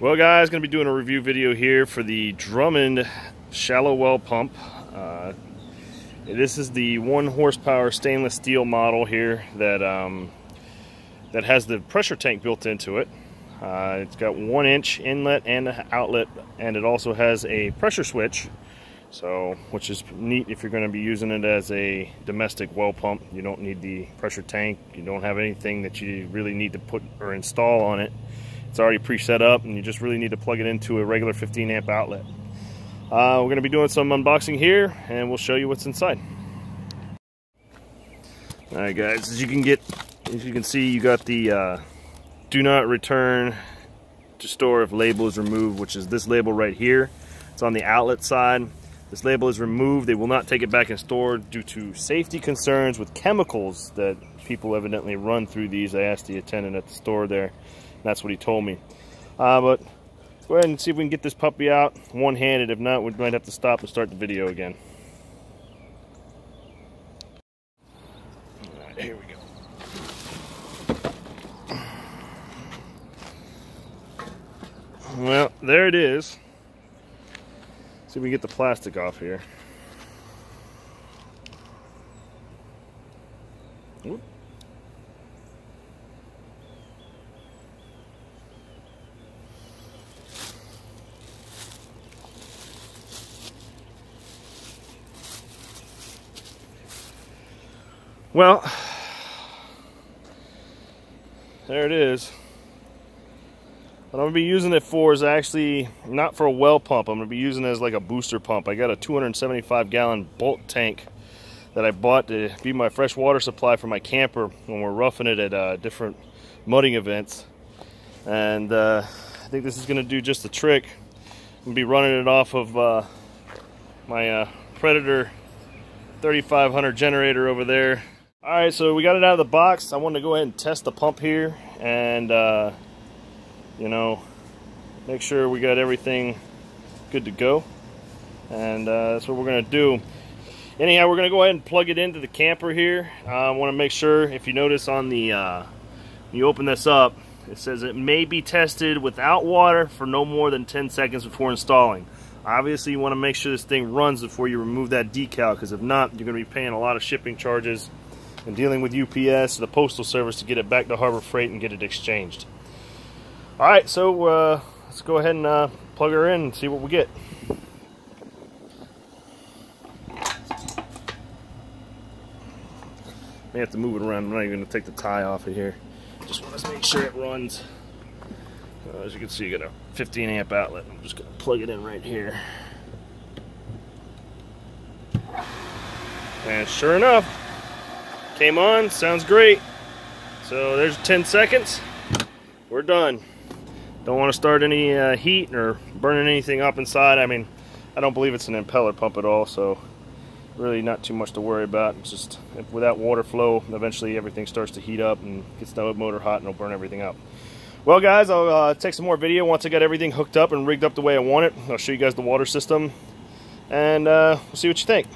Well guys, going to be doing a review video here for the Drummond shallow well pump. This is the 1 horsepower stainless steel model here that that has the pressure tank built into it. It's got 1 inch inlet and outlet, and it also has a pressure switch, which is neat if you're going to be using it as a domestic well pump. You don't need the pressure tank. You don't have anything that you really need to put or install on it. It's already pre-set up, and you just really need to plug it into a regular 15 amp outlet. We're going to be doing some unboxing here, and we'll show you what's inside. Alright guys, as you can see, you got the do not return to store if label is removed, which is this label right here. It's on the outlet side. This label is removed. They will not take it back and store due to safety concerns with chemicals that people evidently run through these. I asked the attendant at the store there. That's what he told me. But go ahead and see if we can get this puppy out one-handed. If not, we might have to stop and start the video again. All right, here we go. Well, there it is. See if we can get the plastic off here. Whoop. Well, there it is. What I'm going to be using it for is actually not for a well pump. I'm going to be using it as like a booster pump. I got a 275 gallon bulk tank that I bought to be my fresh water supply for my camper when we're roughing it at different mudding events. And I think this is going to do just the trick. I'm going to be running it off of my Predator 3500 generator over there. Alright, so we got it out of the box. I wanted to go ahead and test the pump here and you know, make sure we got everything good to go. And that's what we're going to do. Anyhow, we're going to go ahead and plug it into the camper here. I want to make sure, if you notice on the when you open this up, it says it may be tested without water for no more than 10 seconds before installing. Obviously, you want to make sure this thing runs before you remove that decal, because if not, you're going to be paying a lot of shipping charges and dealing with UPS, the Postal Service, to get it back to Harbor Freight and get it exchanged. Alright, so let's go ahead and plug her in and see what we get. May have to move it around. I'm not even going to take the tie off of here. Just want to make sure it runs. As you can see, you got a 15 amp outlet. I'm just going to plug it in right here. And sure enough, came on. Sounds great. So there's 10 seconds. We're done. Don't want to start any heat or burning anything up inside. I mean, I don't believe it's an impeller pump at all, so really not too much to worry about. It's just without water flow, eventually everything starts to heat up and gets the motor hot, and it'll burn everything up. Well guys, I'll take some more video once I got everything hooked up and rigged up the way I want it. I'll show you guys the water system, and we'll see what you think.